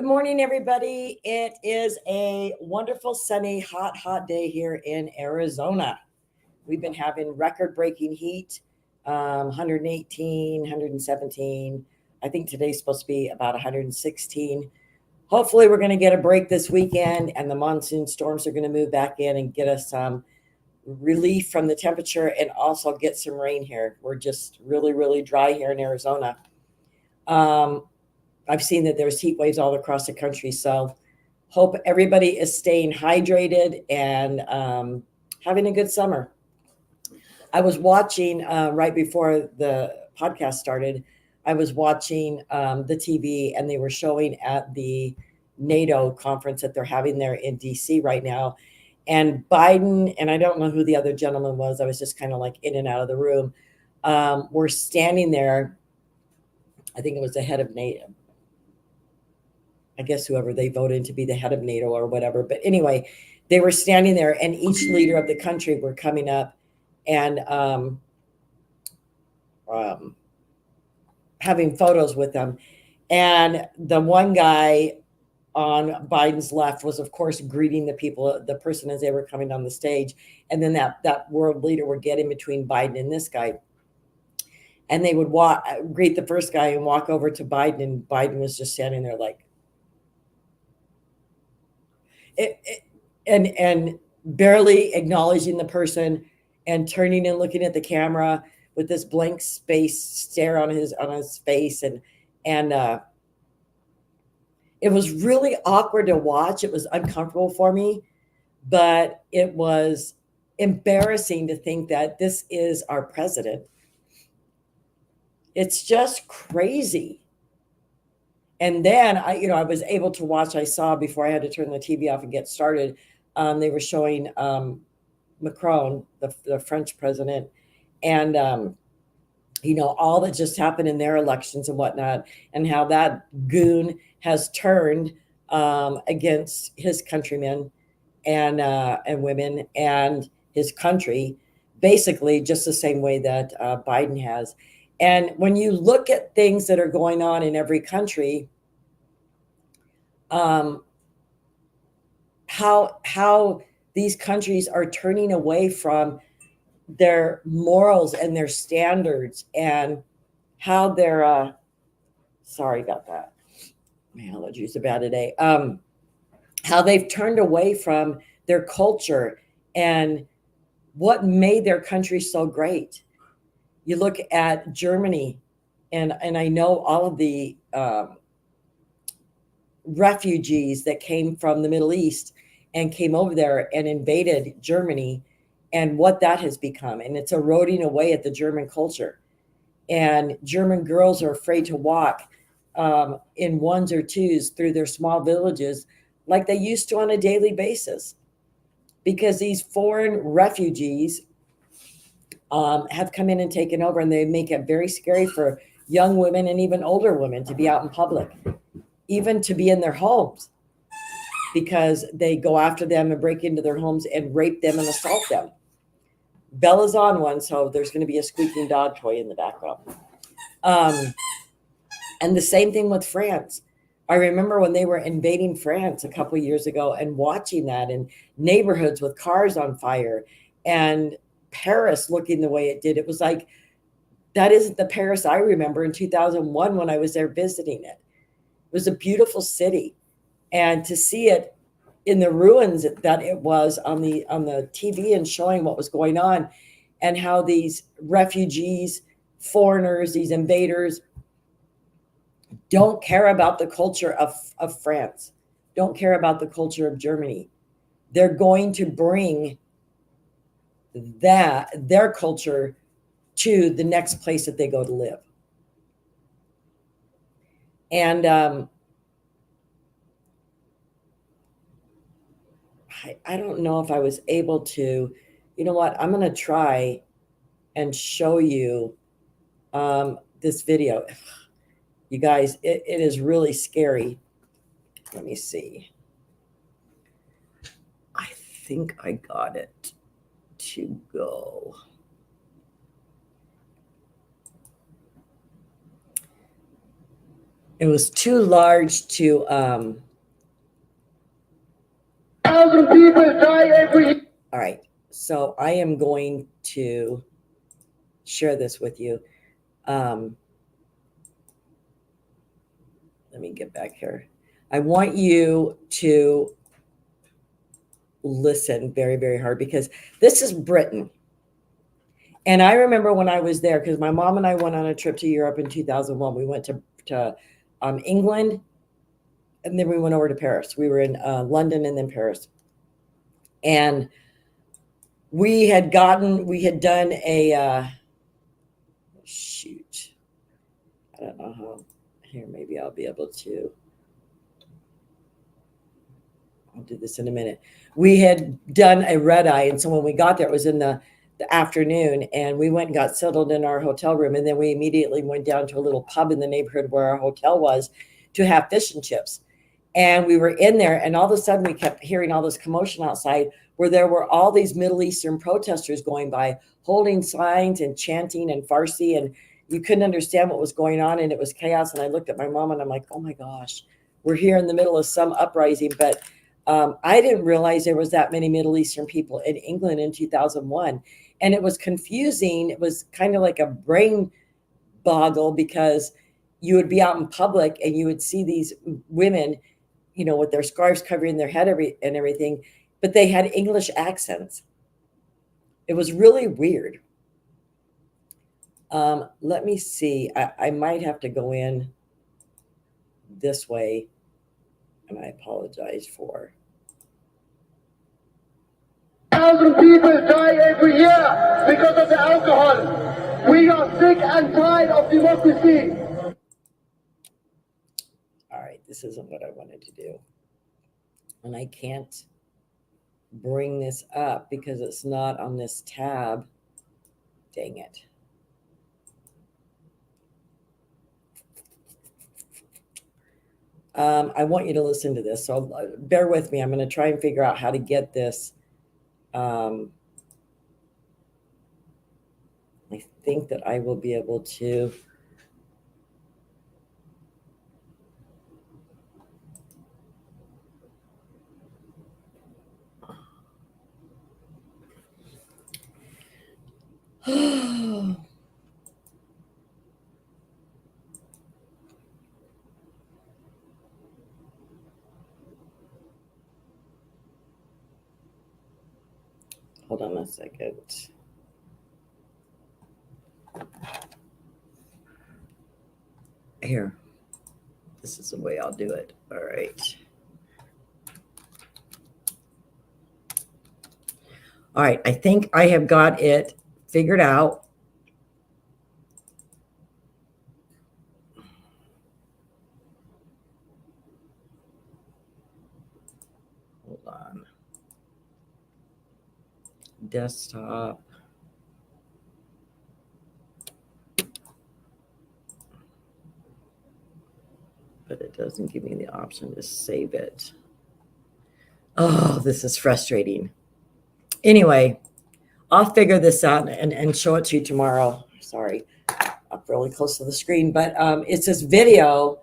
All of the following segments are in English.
morning, everybody. It is a wonderful, sunny, hot day here in Arizona. We've been having record breaking heat, 118, 117. I think today's supposed to be about 116. Hopefully, we're going to get a break this weekend and the monsoon storms are going to move back in and get us some relief from the temperature and also get some rain here. We're just really dry here in Arizona. Um, I've seen that there's heat waves all across the country. So hope everybody is staying hydrated and having a good summer. I was watching right before the podcast started. I was watching the TV and they were showing at the NATO conference that they're having there in DC right now. And Biden, and I don't know who the other gentleman was, I was just kind of like in and out of the room, were standing there. I think it was the head of NATO, I guess whoever they voted to be the head of NATO or whatever. But anyway, they were standing there, and each leader of the country were coming up and um, having photos with them. And the one guy on Biden's left was, of course, greeting the people, the person as they were coming down the stage. And then that world leader would get in between Biden and this guy. And they would greet the first guy and walk over to Biden, and Biden was just standing there like, and barely acknowledging the person and turning and looking at the camera with this blank space stare on his face, and it was really awkward to watch. It was uncomfortable for me, but it was embarrassing to think that this is our president. It's just crazy. And then I was able to watch. I saw before I had to turn the TV off and get started. They were showing Macron, the French president, and all that just happened in their elections and whatnot, and how that goon has turned against his countrymen and women and his country, basically just the same way that Biden has. And when you look at things that are going on in every country, how these countries are turning away from their morals and their standards, and how they're sorry about that. My allergies are bad today. How they've turned away from their culture and what made their country so great. You look at Germany, and I know all of the refugees that came from the Middle East and came over there and invaded Germany, and what that has become. And it's eroding away at the German culture. And German girls are afraid to walk in ones or twos through their small villages like they used to on a daily basis, because these foreign refugees have come in and taken over, and they make it very scary for young women and even older women to be out in public, even to be in their homes, because they go after them and break into their homes and rape them and assault them. Bella's on one, so there's going to be a squeaking dog toy in the background. And the same thing with France. I remember when they were invading France a couple of years ago and watching that, and neighborhoods with cars on fire, and Paris looking the way it did. It was like, that isn't the Paris I remember in 2001 when I was there visiting it. It was a beautiful city. And to see it in the ruins that it was on the TV, and showing what was going on, and how these refugees, foreigners, these invaders don't care about the culture of France, don't care about the culture of Germany. They're going to bring their culture to the next place that they go to live. And I don't know if I was able to, you know what, I'm going to try and show you this video. You guys, it is really scary. Let me see. I think I got it to go. It was too large to 1,000 people die every year. All right, so I am going to share this with you. Let me get back here. I want you to listen very, very hard because this is Britain. And I remember when I was there, because my mom and I went on a trip to Europe in 2001. We went to England, and then we went over to Paris. We were in London and then Paris. And we had done a, shoot, I don't know how, here, maybe I'll be able to, I'll do this in a minute. We had done a red eye. And so when we got there, it was in the afternoon, and we went and got settled in our hotel room. And then we immediately went down to a little pub in the neighborhood where our hotel was to have fish and chips. And we were in there, and all of a sudden we kept hearing all this commotion outside where there were all these Middle Eastern protesters going by, holding signs and chanting in Farsi, and you couldn't understand what was going on, and it was chaos. And I looked at my mom and I'm like, oh my gosh, we're here in the middle of some uprising. But I didn't realize there was that many Middle Eastern people in England in 2001. And it was confusing. It was kind of like a brain boggle because you would be out in public and you would see these women, with their scarves covering their head and everything, but they had English accents. It was really weird. Let me see. I might have to go in this way, and I apologize for. 1,000 people die every year because of the alcohol. We are sick and tired of democracy. All right, this isn't what I wanted to do. And I can't bring this up because it's not on this tab. Dang it. I want you to listen to this. So bear with me. I'm going to try and figure out how to get this. I think that I will be able to. Hold on a second. Here. This is the way I'll do it. All right. All right. I think I have got it figured out. Hold on. Desktop. But it doesn't give me the option to save it. Oh, this is frustrating. Anyway, I'll figure this out and show it to you tomorrow. Sorry, up really close to the screen, but it's this video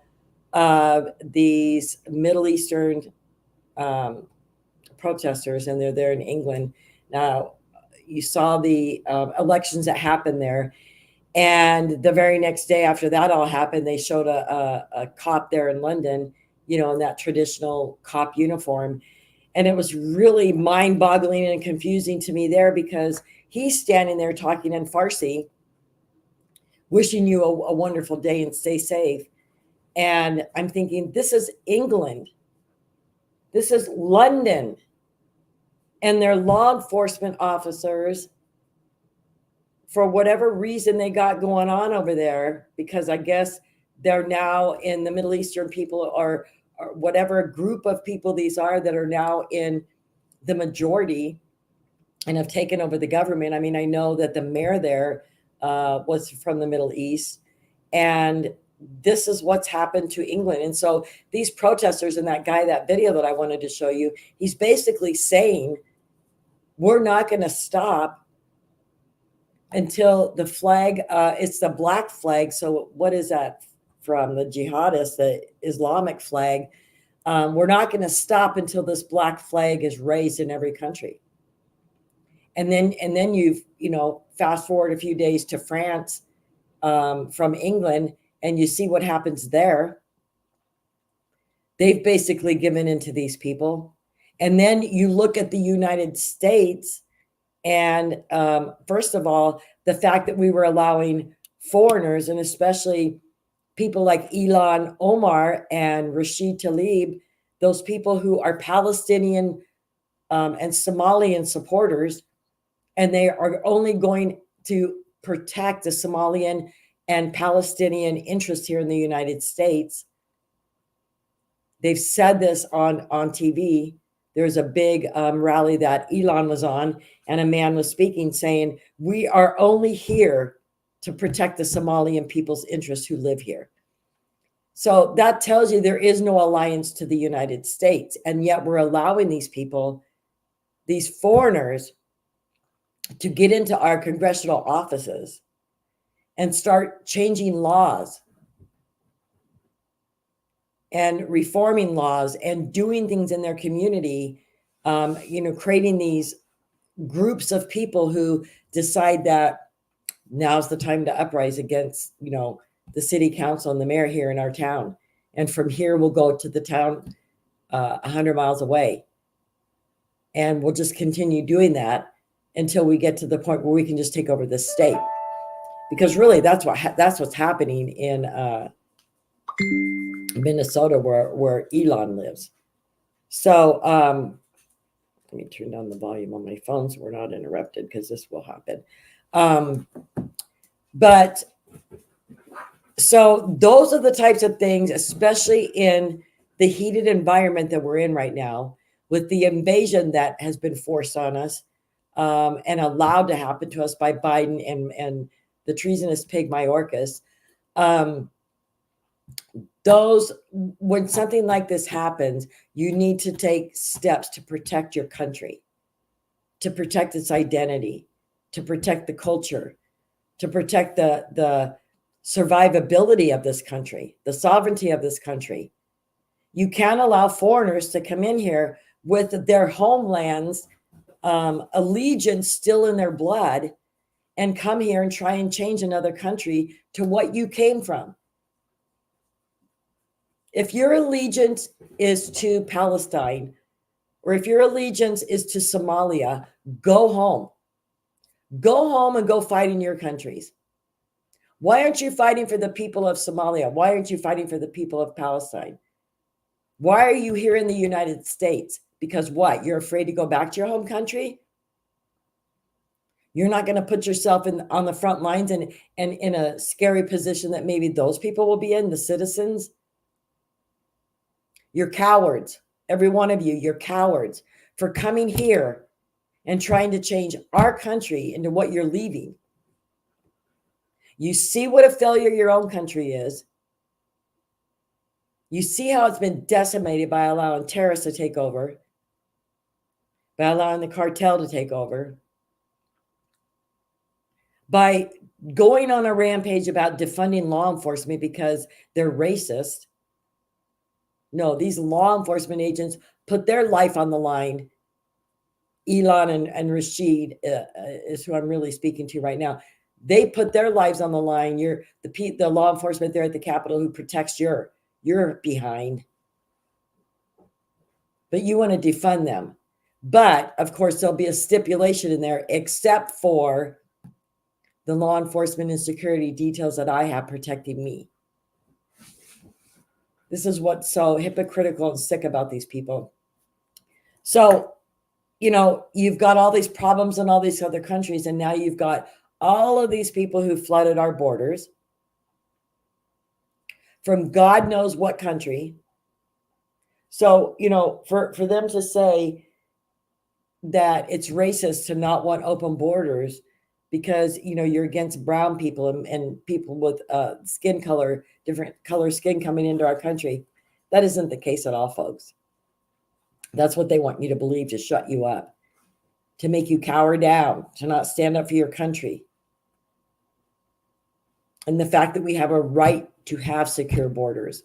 of these Middle Eastern protesters, and they're there in England. Now, you saw the elections that happened there. And the very next day after that all happened, they showed a cop there in London, in that traditional cop uniform. And it was really mind-boggling and confusing to me there because he's standing there talking in Farsi, wishing you a wonderful day and stay safe. And I'm thinking, this is England. This is London. And their law enforcement officers, for whatever reason they got going on over there, because I guess they're now in the Middle Eastern people or whatever group of people these are that are now in the majority and have taken over the government. I mean, I know that the mayor there was from the Middle East, and this is what's happened to England. And so these protesters and that guy, that video that I wanted to show you, he's basically saying, we're not going to stop until the flag, it's the black flag. So what is that? from the jihadists, the Islamic flag. We're not going to stop until this black flag is raised in every country. And then fast forward a few days to France from England, and you see what happens there. They've basically given in to these people. And then you look at the United States, and first of all, the fact that we were allowing foreigners, and especially people like Ilhan Omar and Rashid Tlaib, those people who are Palestinian and Somalian supporters, and they are only going to protect the Somalian and Palestinian interest here in the United States. They've said this on TV. There's a big rally that Elon was on, and a man was speaking saying, we are only here to protect the Somalian people's interests who live here. So that tells you there is no alliance to the United States. And yet we're allowing these people, these foreigners, to get into our congressional offices and start changing laws and reforming laws and doing things in their community, creating these groups of people who decide that now's the time to uprise against, the city council and the mayor here in our town. And from here, we'll go to the town 100 miles away. And we'll just continue doing that until we get to the point where we can just take over the state. Because really, that's what's happening in Minnesota, where Elon lives. So let me turn down the volume on my phone so we're not interrupted, because this will happen. But so those are the types of things, especially in the heated environment that we're in right now, with the invasion that has been forced on us and allowed to happen to us by Biden and the treasonous pig Mayorkas. When something like this happens, you need to take steps to protect your country, to protect its identity, to protect the culture, to protect the survivability of this country, the sovereignty of this country. You can't allow foreigners to come in here with their homelands, allegiance still in their blood, and come here and try and change another country to what you came from. If your allegiance is to Palestine, or if your allegiance is to Somalia, go home. Go home and go fight in your countries. Why aren't you fighting for the people of Somalia? Why aren't you fighting for the people of Palestine? Why are you here in the United States? Because what? You're afraid to go back to your home country? You're not going to put yourself on the front lines and in a scary position that maybe those people will be in, the citizens? You're cowards. Every one of you, you're cowards for coming here and trying to change our country into what you're leaving. You see what a failure your own country is. You see how it's been decimated by allowing terrorists to take over, by allowing the cartel to take over, by going on a rampage about defunding law enforcement because they're racist. No, these law enforcement agents put their life on the line. Elon and Rashid is who I'm really speaking to right now. They put their lives on the line. You're the law enforcement there at the Capitol who protects your behind. But you want to defund them. But of course, there'll be a stipulation in there, except for the law enforcement and security details that I have protecting me. This is what's so hypocritical and sick about these people. So, you've got all these problems in all these other countries, and now you've got all of these people who flooded our borders from God knows what country. So, for them to say that it's racist to not want open borders because, you're against brown people and people with skin color, different color skin coming into our country, that isn't the case at all, folks. That's what they want you to believe, to shut you up, to make you cower down, to not stand up for your country. and the fact that we have a right to have secure borders.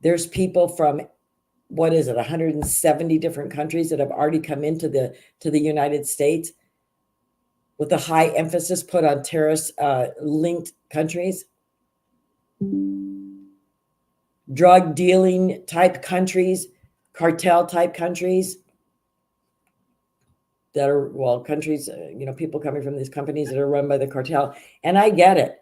There's people from, what is it, 170 different countries that have already come into the United States, with a high emphasis put on terrorist linked countries, drug dealing type countries, cartel type countries that are, well, countries, people coming from these companies that are run by the cartel. And I get it.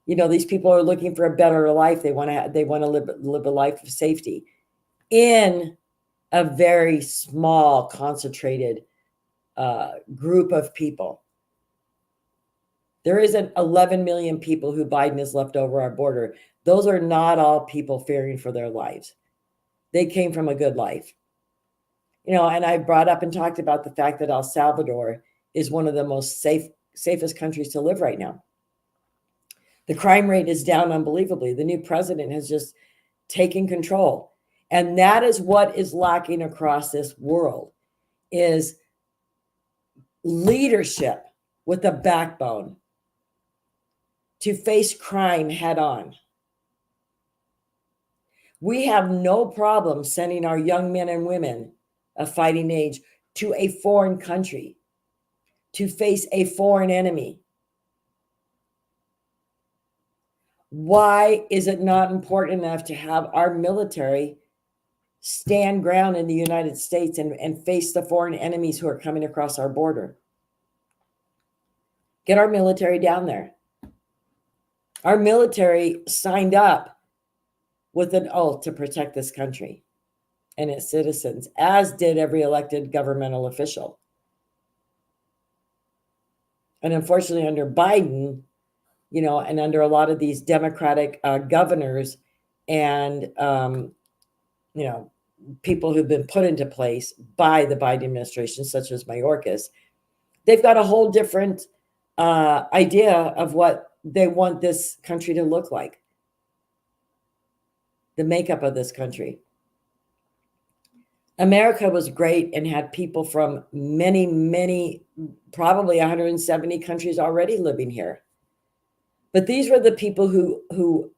These people are looking for a better life. They want to live a life of safety in a very small, concentrated group of people. There isn't 11 million people who Biden has left over our border. Those are not all people fearing for their lives. They came from a good life. And I brought up and talked about the fact that El Salvador is one of the most safest countries to live right now. The crime rate is down unbelievably. The new president has just taken control. And that is what is lacking across this world, is leadership with a backbone to face crime head on. We have no problem sending our young men and women of fighting age to a foreign country to face a foreign enemy. Why is it not important enough to have our military stand ground in the United States and face the foreign enemies who are coming across our border? Get our military down there. Our military signed up with an oath to protect this country and its citizens, as did every elected governmental official. And unfortunately, under Biden, and under a lot of these Democratic governors and, people who've been put into place by the Biden administration, such as Mayorkas, they've got a whole different idea of what they want this country to look like, the makeup of this country. America was great and had people from many, many, probably 170 countries already living here. But these were the people who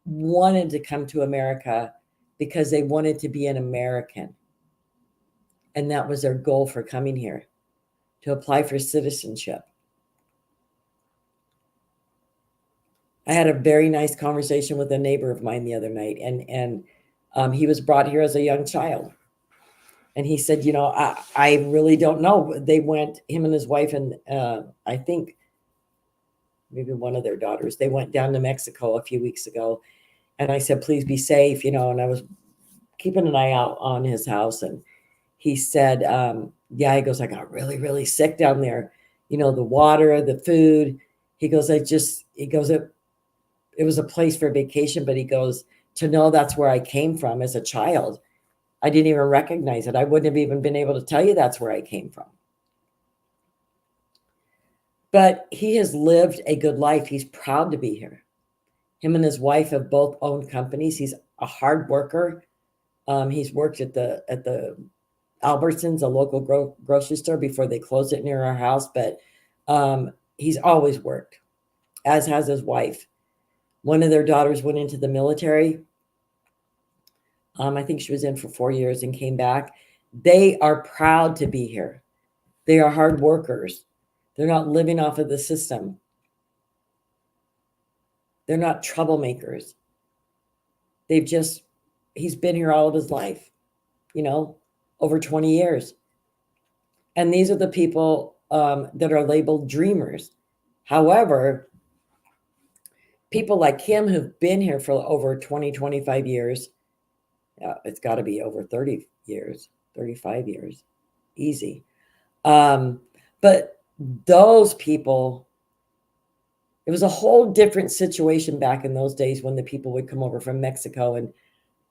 wanted to come to America because they wanted to be an American. And that was their goal for coming here, to apply for citizenship. I had a very nice conversation with a neighbor of mine the other night, and he was brought here as a young child. And he said, I really don't know. They went, him and his wife, and I think maybe one of their daughters, they went down to Mexico a few weeks ago. And I said, please be safe, and I was keeping an eye out on his house. And he said, he goes, I got really, really sick down there. The water, the food. He goes, it was a place for vacation, but he goes, to know that's where I came from as a child, I didn't even recognize it. I wouldn't have even been able to tell you that's where I came from. But he has lived a good life. He's proud to be here. Him and his wife have both owned companies. He's a hard worker. He's worked at the Albertsons, a local grocery store, before they closed it near our house. But he's always worked, as has his wife. One of their daughters went into the military. I think she was in for 4 years and came back. They are proud to be here. They are hard workers. They're not living off of the system. They're not troublemakers. He's been here all of his life, over 20 years. And these are the people that are labeled dreamers. However, people like him who've been here for over 20, 25 years, it's got to be over 30 years, 35 years, easy. But those people, it was a whole different situation back in those days when the people would come over from Mexico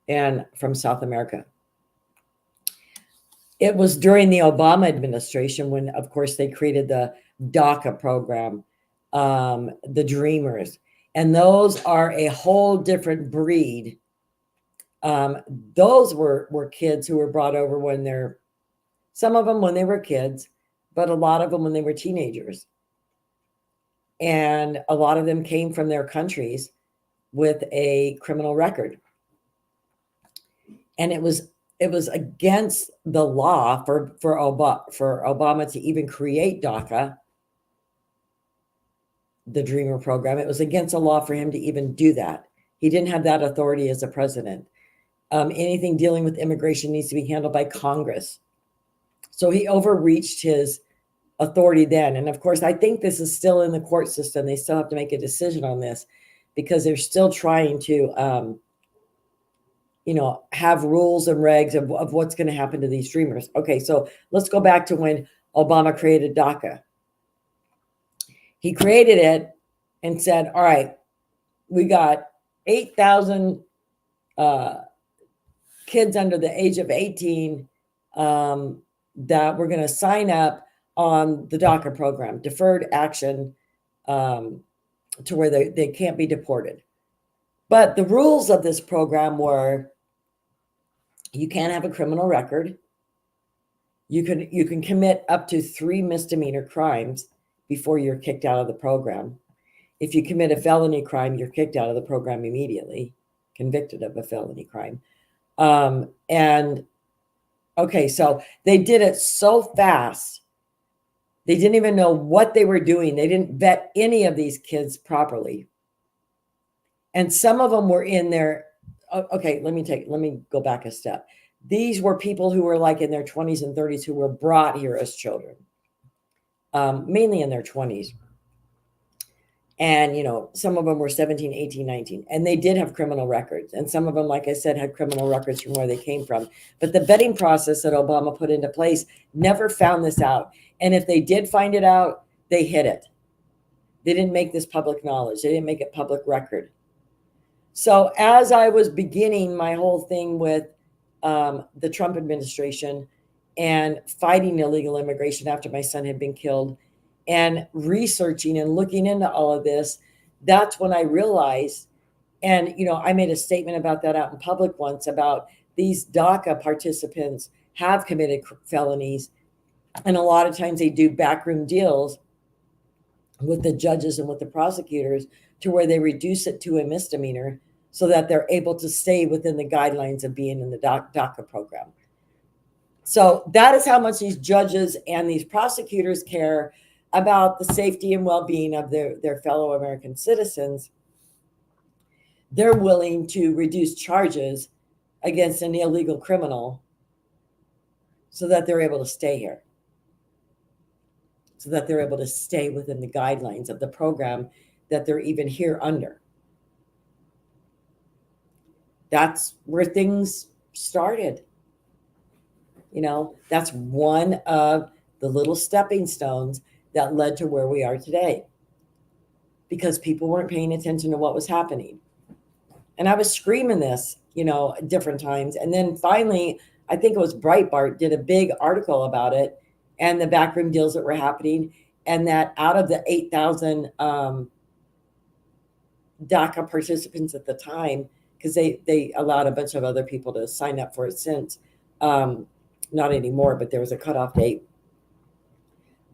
and from South America. It was during the Obama administration when, of course, they created the DACA program, the Dreamers. And those are a whole different breed. Those were kids who were brought over some of them when they were kids, but a lot of them when they were teenagers. and a lot of them came from their countries with a criminal record. And it was against the law for Obama to even create DACA, the Dreamer program. It was against the law for him to even do that. He didn't have that authority as a president. Anything dealing with immigration needs to be handled by Congress. So he overreached his authority then. And of course, I think this is still in the court system. They still have to make a decision on this because they're still trying to, have rules and regs of what's going to happen to these Dreamers. Okay, so let's go back to when Obama created DACA. He created it and said, all right, we got 8,000 kids under the age of 18 that we're going to sign up on the DACA program, deferred action, to where they can't be deported. But the rules of this program were you can't have a criminal record. You can commit up to 3 misdemeanor crimes before you're kicked out of the program. If you commit a felony crime, you're kicked out of the program immediately, convicted of a felony crime. And okay, so they did it so fast. They didn't even know what they were doing. They didn't vet any of these kids properly. And some of them were in their, okay, let me go back a step. These were people who were like in their 20s and 30s who were brought here as children, mainly in their 20s. And, some of them were 17, 18, 19, and they did have criminal records. And some of them, like I said, had criminal records from where they came from. But the vetting process that Obama put into place never found this out. And if they did find it out, they hid it. They didn't make this public knowledge. They didn't make it public record. So as I was beginning my whole thing with the Trump administration and fighting illegal immigration after my son had been killed and researching and looking into all of this, that's when I realized, and, I made a statement about that out in public once about these DACA participants have committed felonies. And a lot of times they do backroom deals with the judges and with the prosecutors to where they reduce it to a misdemeanor so that they're able to stay within the guidelines of being in the DACA program. So that is how much these judges and these prosecutors care about the safety and well-being of their fellow American citizens. They're willing to reduce charges against an illegal criminal so that they're able to stay here, so that they're able to stay within the guidelines of the program that they're even here under. That's where things started. That's one of the little stepping stones that led to where we are today, because people weren't paying attention to what was happening. And I was screaming this, different times. And then finally, I think it was Breitbart did a big article about it and the backroom deals that were happening. And that out of the 8,000 DACA participants at the time, because they allowed a bunch of other people to sign up for it since, not anymore, but there was a cutoff date.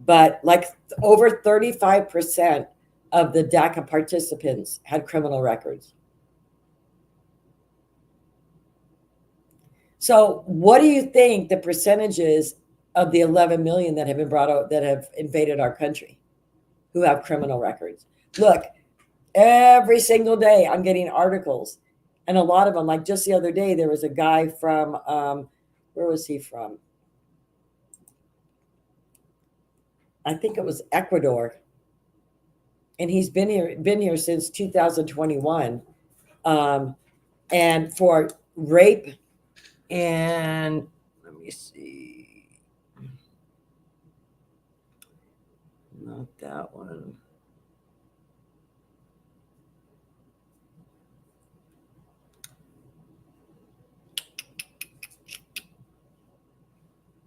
But like over 35% of the DACA participants had criminal records. So what do you think the percentage is of the 11 million that have been brought out, that have invaded our country, who have criminal records? Look, every single day I'm getting articles, and a lot of them, like just the other day, there was a guy from, where was he from? I think it was Ecuador. And he's been here since 2021. And for rape and, let me see, not that one.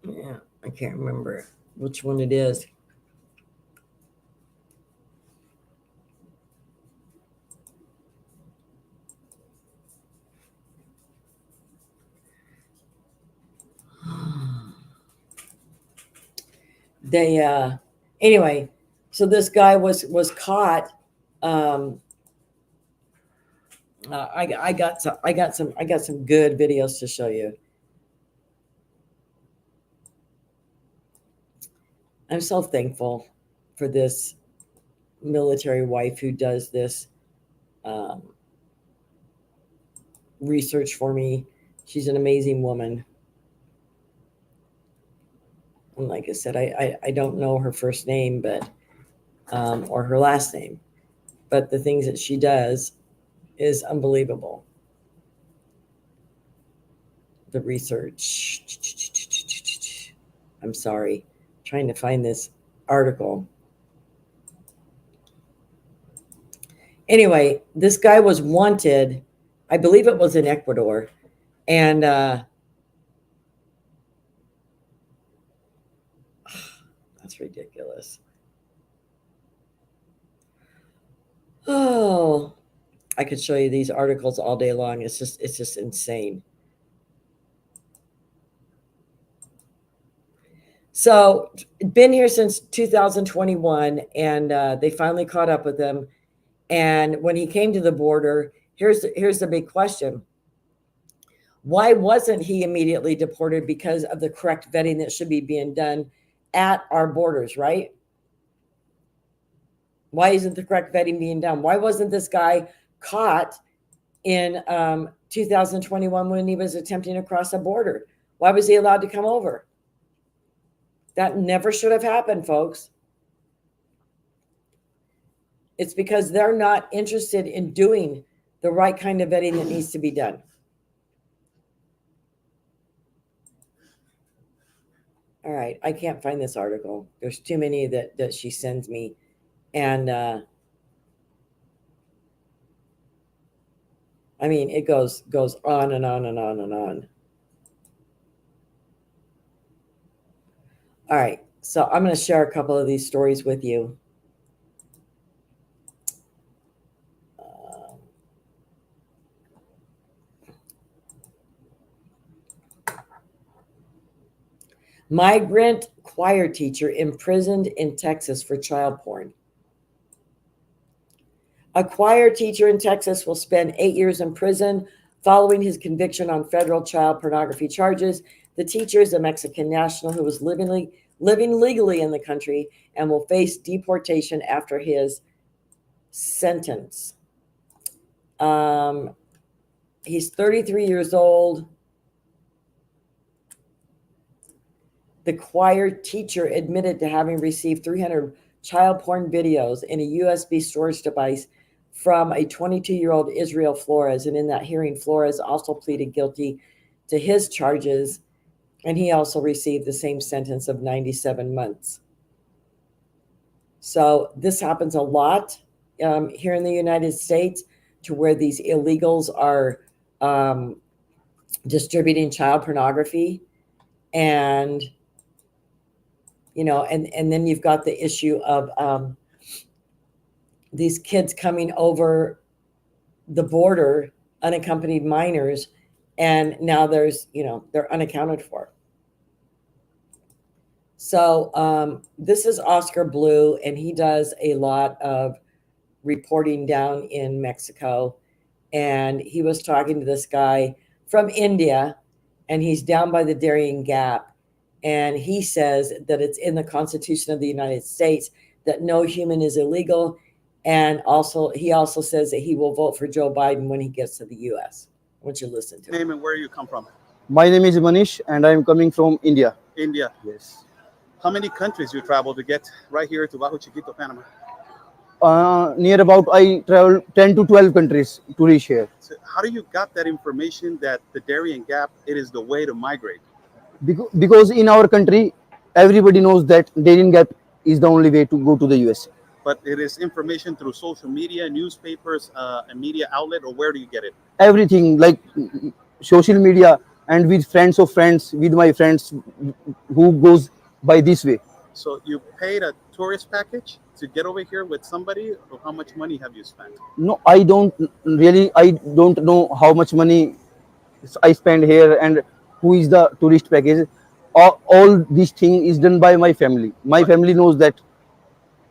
Yeah, I can't remember which one it is. They anyway, So this guy was caught. I got some good videos to show you. I'm so thankful for this military wife who does this research for me. She's an amazing woman. And like I said, I don't know her first name, but or her last name, but the things that she does is unbelievable. The research. I'm sorry, trying to find this article. Anyway, this guy was wanted, I believe it was in Ecuador, and that's ridiculous. Oh, I could show you these articles all day long. It's just insane. So been here since 2021, and they finally caught up with him. And when he came to the border, here's the big question. Why wasn't he immediately deported? Because of the correct vetting that should be being done at our borders, right? Why isn't the correct vetting being done? Why wasn't this guy caught in 2021 when he was attempting to cross a border? Why was he allowed to come over? That never should have happened, folks. It's because they're not interested in doing the right kind of vetting that needs to be done. All right, I can't find this article. There's too many that she sends me. And I mean, it goes on and on and on and on. All right, so I'm going to share a couple of these stories with you. Migrant choir teacher imprisoned in Texas for child porn. A choir teacher in Texas will spend 8 years in prison following his conviction on federal child pornography charges. The teacher is a Mexican national who was living legally in the country and will face deportation after his sentence. He's 33 years old. The choir teacher admitted to having received 300 child porn videos in a USB storage device from a 22-year-old Israel Flores. And in that hearing, Flores also pleaded guilty to his charges, and he also received the same sentence of 97 months. So this happens a lot here in the United States, to where these illegals are distributing child pornography. And you know, and then you've got the issue of these kids coming over the border, unaccompanied minors, and now there's, you know, they're unaccounted for. So this is Oscar Blue, and he does a lot of reporting down in Mexico. And he was talking to this guy from India, and he's down by the Darien Gap. And he says that it's in the Constitution of the United States that no human is illegal. And also, he also says that he will vote for Joe Biden when he gets to the U.S. I want you to listen to him. Name and where you come from? My name is Manish, and I am coming from India. India. Yes. How many countries you travel to get right here to Bajo Chiquito, Panama? Near about, I travel 10 to 12 countries to reach here. So how do you got that information that the Darien Gap, it is the way to migrate? Because in our country, everybody knows that Darien Gap is the only way to go to the US. But it is information through social media, newspapers, a media outlet, or where do you get it? Everything like social media, and with friends of friends, with my friends who goes by this way. So you paid a tourist package to get over here with somebody, or how much money have you spent? No, I don't know how much money I spend here and who is the tourist package. All this thing is done by my family. My family knows that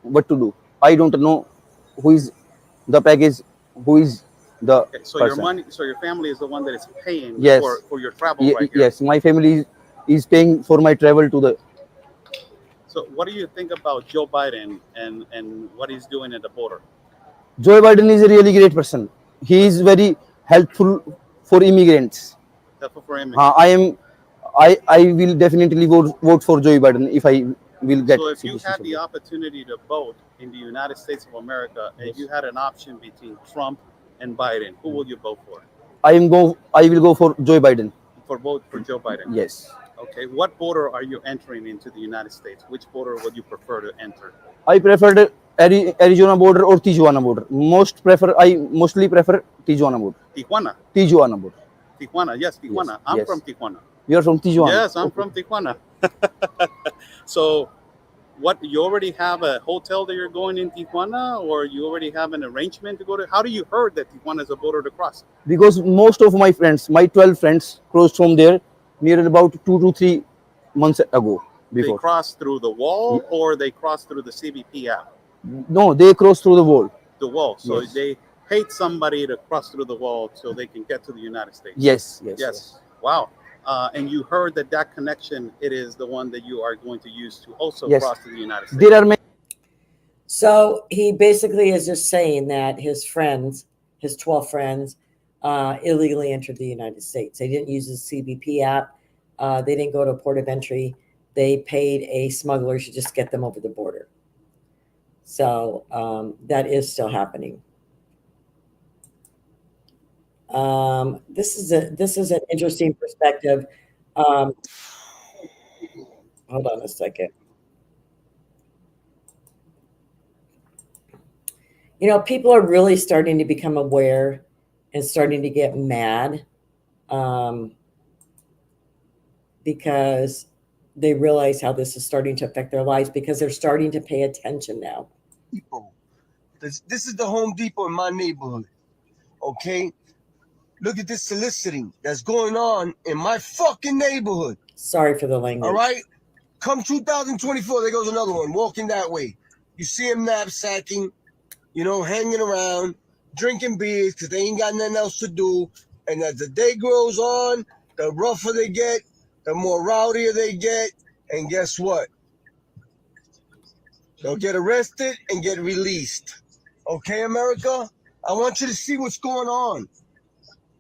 what to do. I don't know who is the package, who is the Okay, so your person. money, so your family is the one that is paying Yes. for your travel right here. Yes, my family is paying for my travel to the. So what do you think about Joe Biden and what he's doing at the border? Joe Biden is a really great person. He is very helpful for immigrants. Helpful for immigrants. I will definitely vote for Joe Biden if I will get So if you had citizenship. the opportunity to vote in the United States of America and you had an option between Trump and Biden, who will you vote for? I will go for Joe Biden. Vote for Joe Biden. Yes. Okay. What border are you entering into the United States? Which border would you prefer to enter? I preferred Arizona border or Tijuana border. I mostly prefer Tijuana border. Tijuana. Tijuana border. Tijuana. Yes, Tijuana. Yes, I'm yes. from Tijuana. You are from Tijuana? Yes, I'm from Tijuana. So, what, you already have a hotel that you're going in Tijuana, or you already have an arrangement to go to? How do you heard that Tijuana is a border to cross? Because most of my friends, my 12 friends, crossed from there near about 2 to 3 months ago. They Before. cross through the wall, or they cross through the CBP app? No, they crossed through the wall. The wall. So Yes. they paid somebody to cross through the wall so they can get to the United States. Yes, yes, Yes. Wow. And you heard that connection, it is the one that you are going to use to also Yes. cross to the United States. There are many. So he basically is just saying that his friends, his 12 friends, illegally entered the United States. They didn't use the CBP app. They didn't go to a port of entry. They paid a smuggler to just get them over the border. So that is still happening. This is an interesting perspective. Hold on a second. You know, people are really starting to become aware and starting to get mad because they realize how this is starting to affect their lives, because they're starting to pay attention now. Depot. This is the Home Depot in my neighborhood. Okay? Look at this soliciting that's going on in my fucking neighborhood. Sorry for the language. All right? Come 2024, there goes another one walking that way. You see him knapsacking, you know, hanging around, drinking beers because they ain't got nothing else to do. And as the day grows on, the rougher they get, the more rowdier they get. And guess what? They'll get arrested and get released. Okay, America? I want you to see what's going on.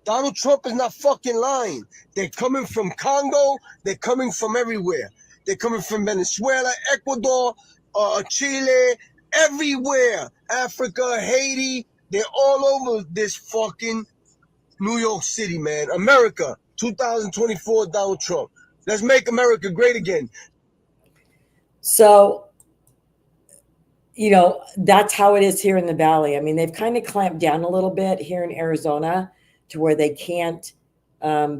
Donald Trump is not fucking lying. They're coming from Congo. They're coming from everywhere. They're coming from Venezuela, Ecuador, Chile, everywhere. Africa, Haiti. They're all over this fucking New York City, man. America, 2024, Donald Trump. Let's make America great again. So, you know, that's how it is here in the Valley. I mean, they've kind of clamped down a little bit here in Arizona to where they can't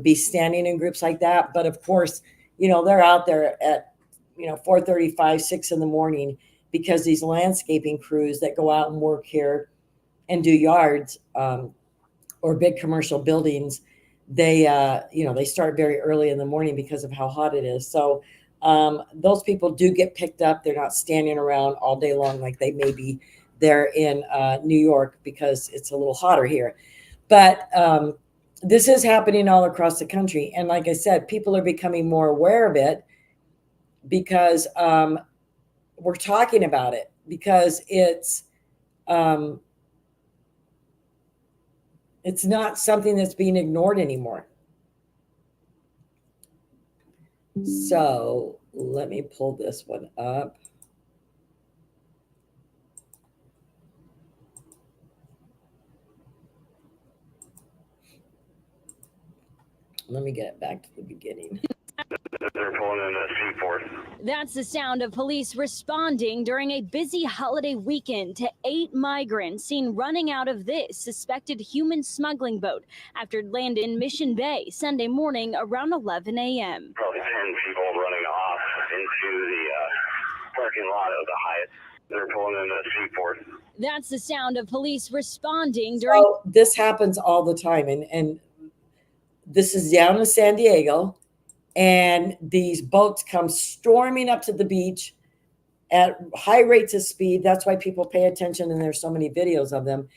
be standing in groups like that. But of course, you know, they're out there at, 4:35, 6 in the morning, because these landscaping crews that go out and work here and do yards or big commercial buildings, they start very early in the morning because of how hot it is. So those people do get picked up. They're not standing around all day long like they may be there in New York, because it's a little hotter here. But this is happening all across the country. And like I said, people are becoming more aware of it because we're talking about it, because it's not something that's being ignored anymore. So let me pull this one up. Let me get it back to the beginning. They're pulling in a C-Force. That's the sound of police responding during a busy holiday weekend to 8 migrants seen running out of this suspected human smuggling boat after it landed in Mission Bay Sunday morning around 11 a.m. Probably 10 people running off into the parking lot of the Hyatt. They're pulling in a C-Force. That's the sound of police responding during. So this happens all the time, and this is down in San Diego. And these boats come storming up to the beach, at high rates of speed. That's why people pay attention, and there's so many videos of them.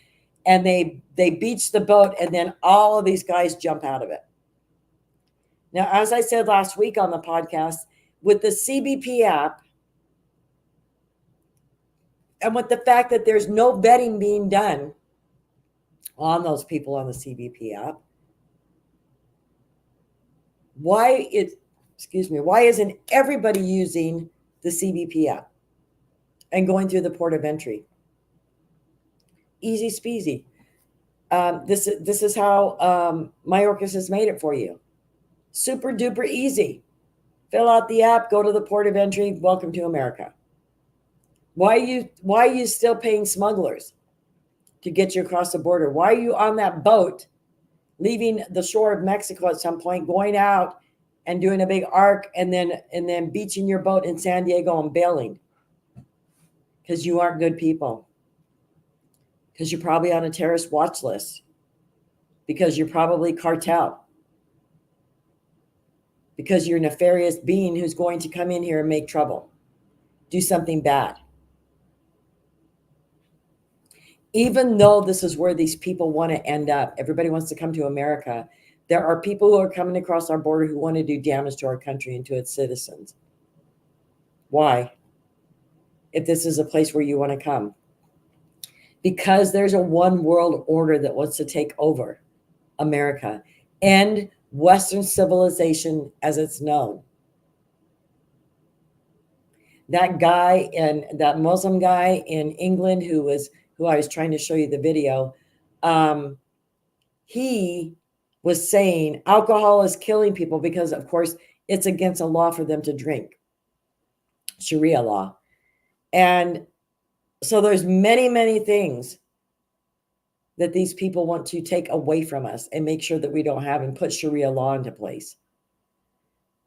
And they beach the boat, and then all of these guys jump out of it. Now, as I said last week on the podcast, with the CBP app, and with the fact that there's no vetting being done on those people on the CBP app, why isn't everybody using the CBP app and going through the port of entry? Easy speasy. This is how Mayorkas has made it for you. Super duper easy. Fill out the app, go to the port of entry. Welcome to America. Why are you still paying smugglers to get you across the border? Why are you on that boat, leaving the shore of Mexico at some point, going out and doing a big arc, and then beaching your boat in San Diego and bailing? Because you aren't good people. Because you're probably on a terrorist watch list. Because you're probably cartel. Because you're a nefarious being who's going to come in here and make trouble. Do something bad. Even though this is where these people want to end up, everybody wants to come to America, there are people who are coming across our border who want to do damage to our country and to its citizens. Why? If this is a place where you want to come. Because there's a one world order that wants to take over America and Western civilization as it's known. That guy, and that Muslim guy in England who I was trying to show you the video, he was saying alcohol is killing people because, of course, it's against a law for them to drink, Sharia law. And so there's many, many things that these people want to take away from us and make sure that we don't have, and put Sharia law into place.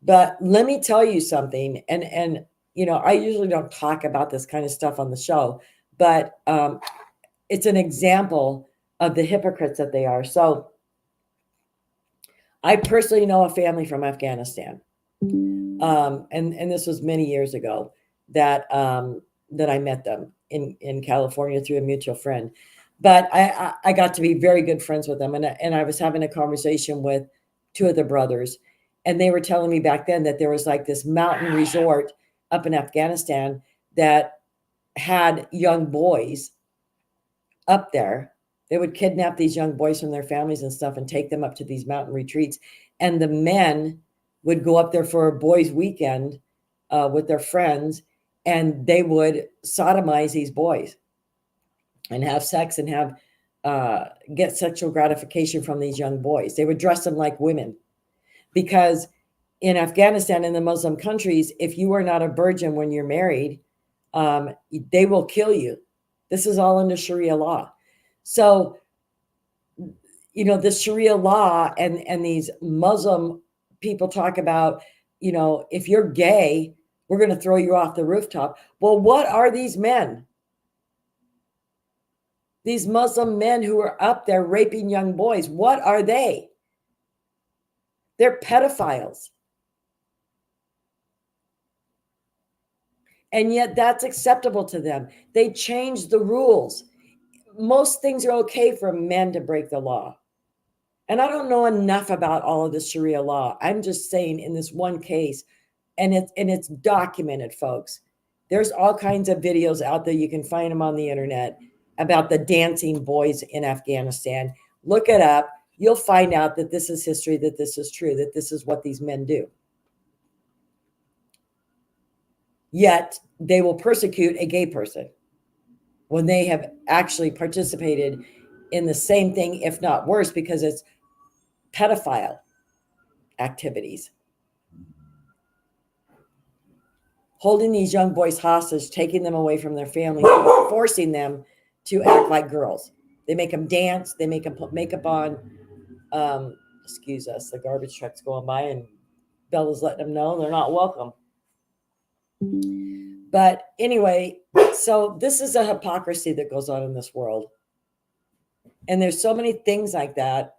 But let me tell you something, and I usually don't talk about this kind of stuff on the show, but it's an example of the hypocrites that they are. So I personally know a family from Afghanistan. And this was many years ago that I met them in California through a mutual friend. But I got to be very good friends with them. And I was having a conversation with two of the brothers. And they were telling me back then that there was like this mountain resort up in Afghanistan that had young boys up there. They would kidnap these young boys from their families and stuff and take them up to these mountain retreats. And the men would go up there for a boys' weekend with their friends, and they would sodomize these boys and have sex and have get sexual gratification from these young boys. They would dress them like women, because in Afghanistan, in the Muslim countries, if you are not a virgin when you're married, they will kill you. This is all under Sharia law. So, the Sharia law and these Muslim people talk about, if you're gay, we're going to throw you off the rooftop. Well, what are these men? These Muslim men who are up there raping young boys, what are they? They're pedophiles. And yet that's acceptable to them. They changed the rules. Most things are okay for men to break the law. And I don't know enough about all of the Sharia law. I'm just saying in this one case, and it's documented, folks. There's all kinds of videos out there. You can find them on the internet about the dancing boys in Afghanistan. Look it up. You'll find out that this is history, that this is true, that this is what these men do. Yet they will persecute a gay person when they have actually participated in the same thing, if not worse, because it's pedophile activities. Holding these young boys hostage, taking them away from their families, forcing them to act like girls. They make them dance. They make them put makeup on. Excuse us, the garbage truck's going by, and Bella's letting them know they're not welcome. But anyway, so this is a hypocrisy that goes on in this world. And there's so many things like that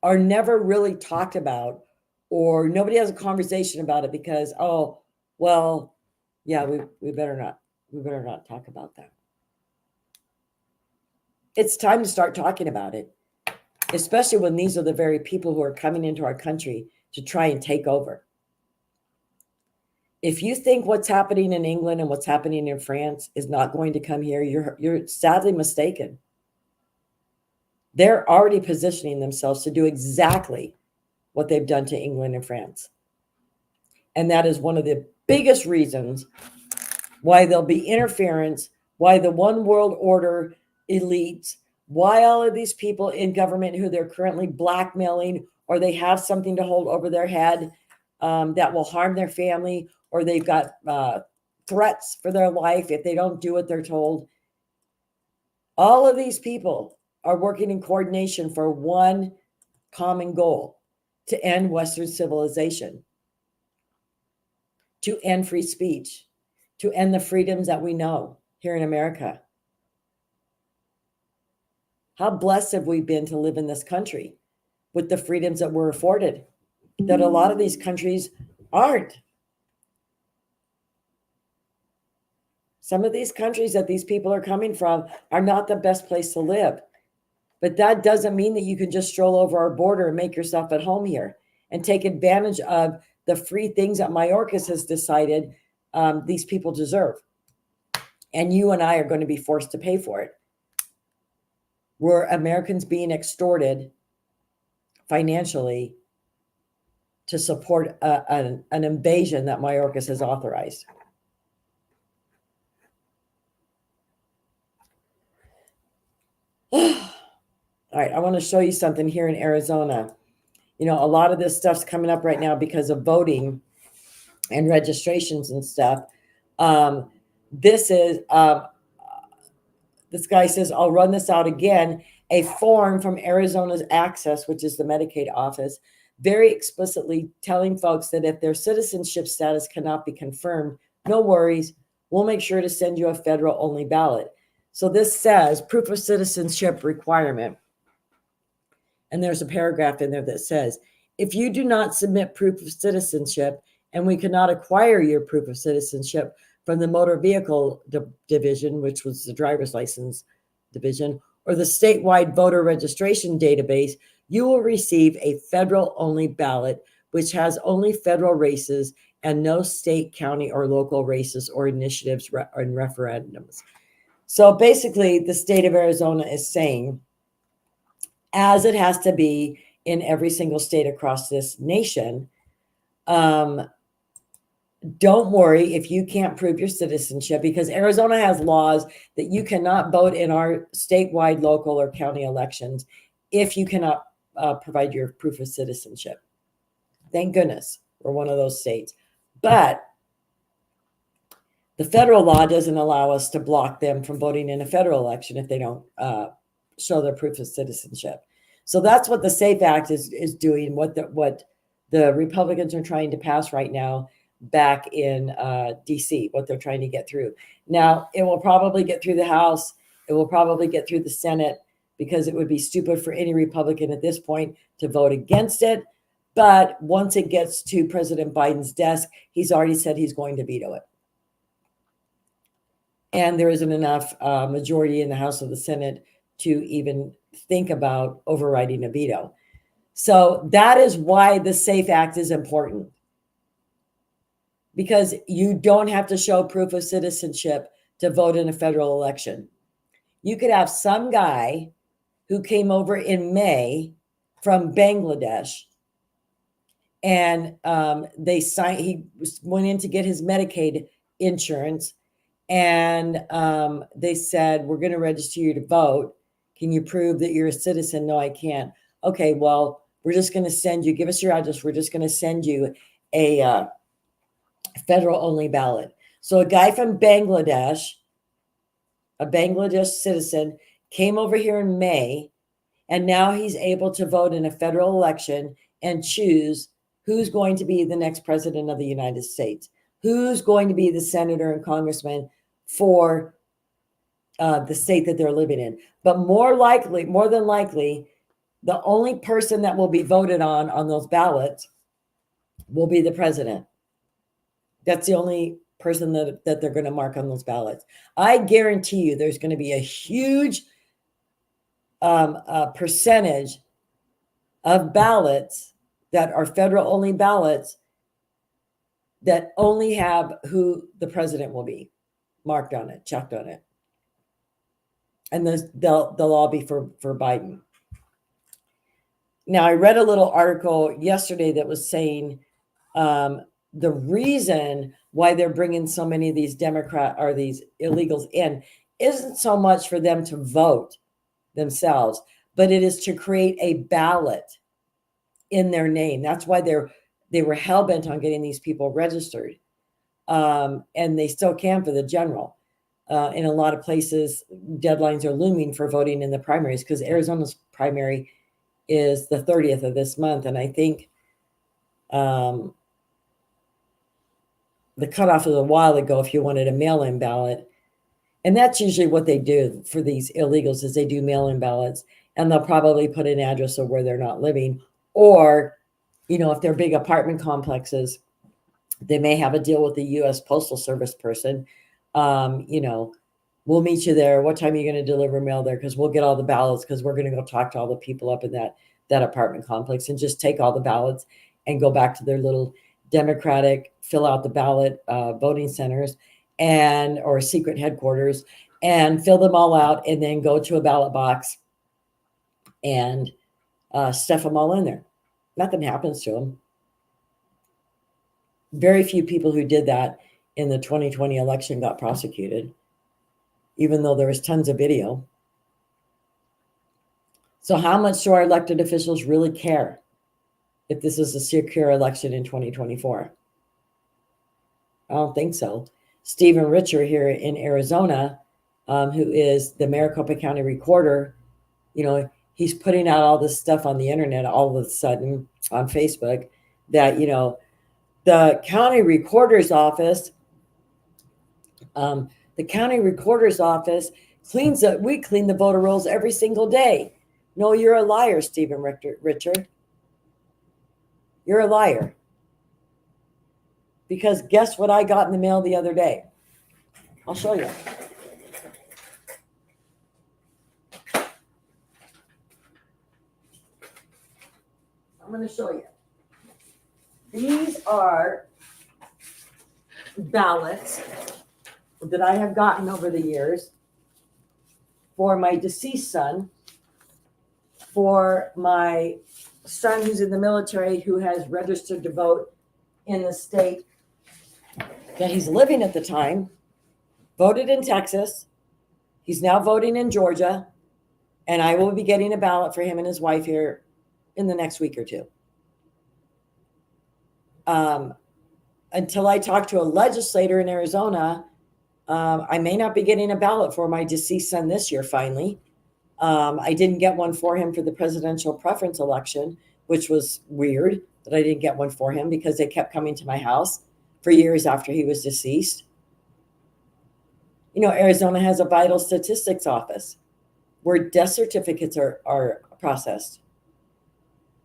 are never really talked about, or nobody has a conversation about it because, oh, well, Yeah, we better not talk about that. It's time to start talking about it, especially when these are the very people who are coming into our country to try and take over. If you think what's happening in England and what's happening in France is not going to come here, you're sadly mistaken. They're already positioning themselves to do exactly what they've done to England and France. And that is one of the biggest reasons why there'll be interference, why the one world order elites, why all of these people in government who they're currently blackmailing, or they have something to hold over their head that will harm their family, or they've got threats for their life if they don't do what they're told. All of these people are working in coordination for one common goal: to end Western civilization, to end free speech, to end the freedoms that we know here in America. How blessed have we been to live in this country with the freedoms that we're afforded, that a lot of these countries aren't. Some of these countries that these people are coming from are not the best place to live. But that doesn't mean that you can just stroll over our border and make yourself at home here and take advantage of the free things that Mayorkas has decided these people deserve. And you and I are going to be forced to pay for it. We're Americans being extorted financially to support an invasion that Mayorkas has authorized. All right, I want to show you something here in Arizona. You know, a lot of this stuff's coming up right now because of voting and registrations and stuff. This guy says, I'll run this out again. A form from Arizona's Access, which is the Medicaid office, very explicitly telling folks that if their citizenship status cannot be confirmed, no worries, we'll make sure to send you a federal only ballot. So this says proof of citizenship requirement. And there's a paragraph in there that says, if you do not submit proof of citizenship and we cannot acquire your proof of citizenship from the motor vehicle division, which was the driver's license division, or the statewide voter registration database, you will receive a federal only ballot, which has only federal races and no state, county, or local races or initiatives and referendums. So basically, the state of Arizona is saying, as it has to be in every single state across this nation, don't worry if you can't prove your citizenship, because Arizona has laws that you cannot vote in our statewide, local, or county elections if you cannot provide your proof of citizenship. Thank goodness we're one of those states. But the federal law doesn't allow us to block them from voting in a federal election if they don't show their proof of citizenship. So that's what the SAFE Act is doing, what the Republicans are trying to pass right now back in DC, what they're trying to get through. Now, it will probably get through the House. It will probably get through the Senate, because it would be stupid for any Republican at this point to vote against it. But once it gets to President Biden's desk, he's already said he's going to veto it. And there isn't enough majority in the House or the Senate to even think about overriding a veto. So that is why the SAFE Act is important, because you don't have to show proof of citizenship to vote in a federal election. You could have some guy who came over in May from Bangladesh, and he went in to get his Medicaid insurance, and they said, we're going to register you to vote. Can you prove that you're a citizen? No, I can't. Okay, well, we're just going to send you, give us your address. We're just going to send you a federal only ballot. So a guy from Bangladesh, a Bangladesh citizen, came over here in May, and now he's able to vote in a federal election and choose who's going to be the next president of the United States, who's going to be the senator and congressman for the state that they're living in. But more than likely, the only person that will be voted on those ballots will be the president. That's the only person that they're going to mark on those ballots. I guarantee you there's going to be a huge percentage of ballots that are federal only ballots that only have who the president will be marked on it, checked on it. And they'll all be for Biden. Now, I read a little article yesterday that was saying the reason why they're bringing so many of these these illegals in isn't so much for them to vote themselves, but it is to create a ballot in their name. That's why they were hell-bent on getting these people registered. And they still can for the general. In a lot of places, deadlines are looming for voting in the primaries because Arizona's primary is the 30th of this month. And I think the cutoff was a while ago if you wanted a mail-in ballot. And that's usually what they do for these illegals is they do mail-in ballots. And they'll probably put an address of where they're not living. Or, if they're big apartment complexes, they may have a deal with the U.S. Postal Service person. We'll meet you there. What time are you going to deliver mail there? Because we'll get all the ballots because we're going to go talk to all the people up in that apartment complex and just take all the ballots and go back to their little Democratic fill out the ballot voting centers or secret headquarters and fill them all out and then go to a ballot box and stuff them all in there. Nothing happens to them. Very few people who did that in the 2020 election got prosecuted, even though there was tons of video. So how much do our elected officials really care if this is a secure election in 2024? I don't think so. Stephen Richer here in Arizona, who is the Maricopa County recorder, he's putting out all this stuff on the internet all of a sudden on Facebook that, the county recorder's office, we clean the voter rolls every single day. No, you're a liar, Stephen Richer. You're a liar. Because guess what I got in the mail the other day? I'll show you. I'm going to show you. These are ballots that I have gotten over the years for my deceased son, for my son who's in the military who has registered to vote in the state that he's living at the time, voted in Texas. He's now voting in Georgia, and I will be getting a ballot for him and his wife here in the next week or two. Until I talk to a legislator in Arizona, I may not be getting a ballot for my deceased son this year, finally. I didn't get one for him for the presidential preference election, which was weird that I didn't get one for him because they kept coming to my house for years after he was deceased. Arizona has a vital statistics office where death certificates are processed.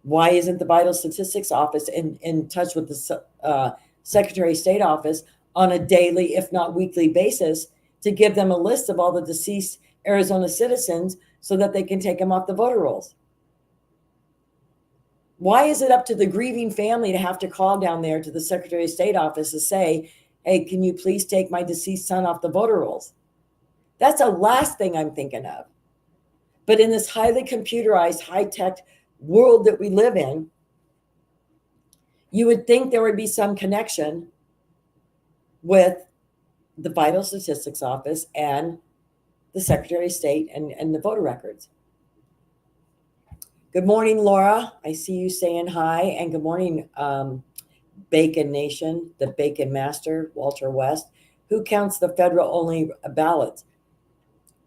Why isn't the vital statistics office in touch with the Secretary of State office on a daily, if not weekly basis to give them a list of all the deceased Arizona citizens so that they can take them off the voter rolls? Why is it up to the grieving family to have to call down there to the Secretary of State office to say, hey, can you please take my deceased son off the voter rolls? That's the last thing I'm thinking of. But in this highly computerized, high-tech world that we live in, you would think there would be some connection with the Vital Statistics Office and the Secretary of State and the voter records. Good morning, Laura. I see you saying hi. And good morning, Bacon Nation, the Bacon Master, Walter West. Who counts the federal only ballots?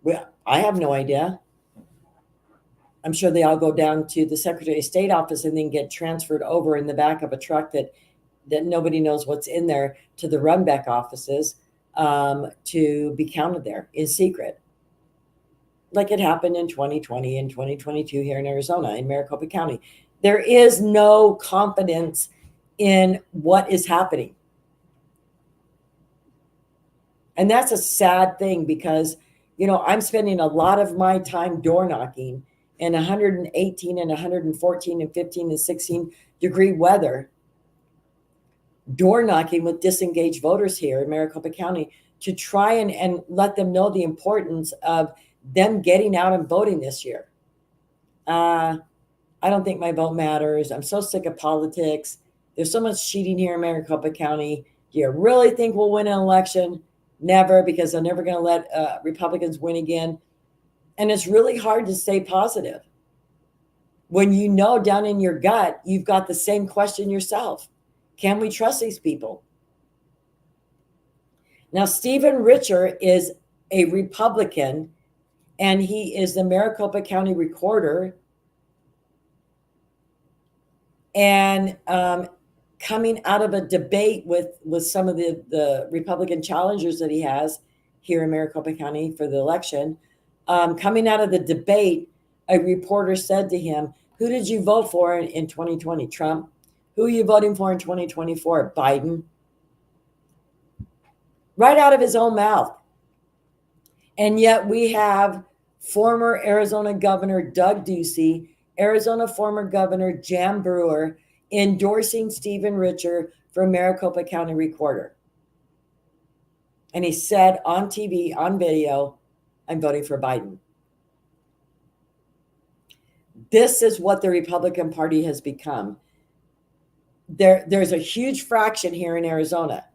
Well, I have no idea. I'm sure they all go down to the Secretary of State office and then get transferred over in the back of a truck that nobody knows what's in there to the Runbeck offices to be counted there in secret. Like it happened in 2020 and 2022 here in Arizona, in Maricopa County. There is no confidence in what is happening. And that's a sad thing because, you know, I'm spending a lot of my time door knocking in 118 and 114 and 15 and 16 degree weather, door knocking with disengaged voters here in Maricopa County to try and let them know the importance of them getting out and voting this year. I don't think my vote matters. I'm so sick of politics. There's so much cheating here in Maricopa County. Do you really think we'll win an election? Never, because they're never going to let Republicans win again. And it's really hard to stay positive when you know down in your gut you've got the same question yourself. Can we trust these people? Now, Stephen Richer is a Republican, and he is the Maricopa County recorder. And coming out of a debate with some of the Republican challengers that he has here in Maricopa County for the election, coming out of the debate, a reporter said to him, "Who did you vote for in 2020? Trump. Who are you voting for in 2024? Biden." Right out of his own mouth. And yet we have former Arizona Governor Doug Ducey, Arizona former Governor Jan Brewer endorsing Stephen Richer for Maricopa County Recorder. And he said on TV, on video, "I'm voting for Biden." This is what the Republican Party has become. There's a huge fraction here in Arizona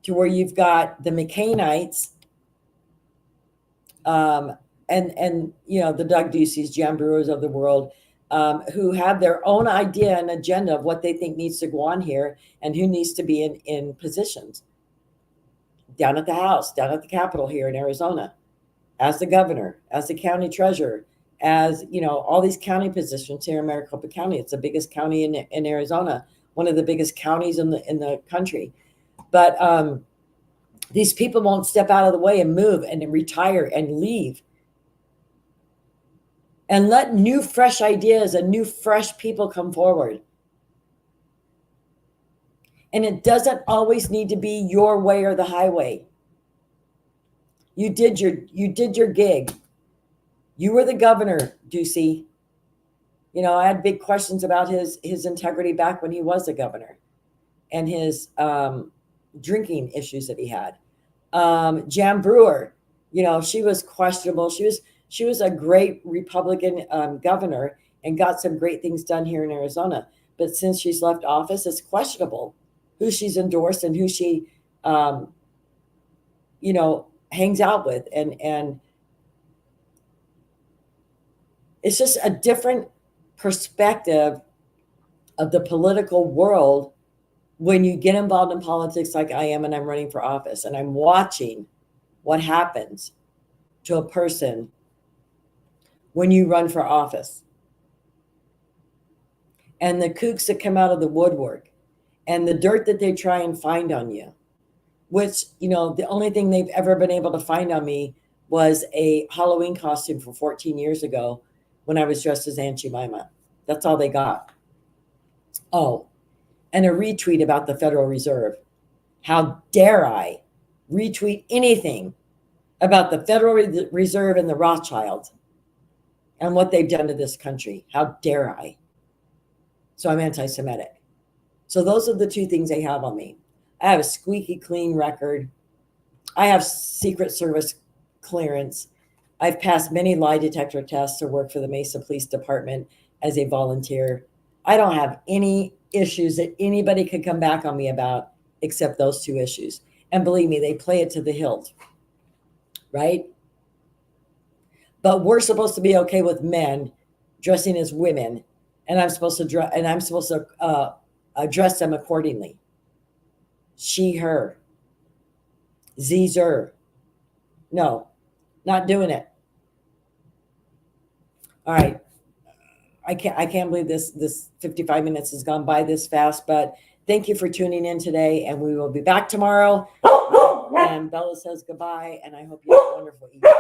to where you've got the McCainites, and you know, the Doug Duceys, Jan Brewers of the world, who have their own idea and agenda of what they think needs to go on here and who needs to be in positions down at the House, down at the Capitol here in Arizona, as the governor, as the county treasurer, as, you know, all these county positions here in Maricopa County. It's the biggest county in Arizona, one of the biggest counties in the country. But these people won't step out of the way and move and retire and leave and let new, fresh ideas and new, fresh people come forward. And it doesn't always need to be your way or the highway. You did your gig. You were the governor, Ducey. You know, I had big questions about his integrity back when he was the governor and his drinking issues that he had. Jan Brewer, you know, she was questionable. She was a great Republican governor and got some great things done here in Arizona. But since she's left office, it's questionable who she's endorsed and who she, you know, hangs out with. And it's just a different perspective of the political world when you get involved in politics like I am, and I'm running for office and I'm watching what happens to a person when you run for office, and the kooks that come out of the woodwork and the dirt that they try and find on you, which, you know, the only thing they've ever been able to find on me was a Halloween costume from 14 years ago when I was dressed as Aunt Jemima. That's all they got. Oh, and a retweet about the Federal Reserve. How dare I retweet anything about the Federal Reserve and the Rothschilds and what they've done to this country? How dare I? So I'm anti-Semitic. So those are the two things they have on me. I have a squeaky clean record. I have Secret Service clearance. I've passed many lie detector tests to work for the Mesa Police Department as a volunteer. I don't have any issues that anybody could come back on me about except those two issues. And believe me, they play it to the hilt, right? But we're supposed to be okay with men dressing as women, and I'm supposed to address them accordingly. She, her, Zer. No, not doing it. All right. I can't believe this 55 minutes has gone by this fast, but thank you for tuning in today, and we will be back tomorrow. And Bella says goodbye, and I hope you have a wonderful evening.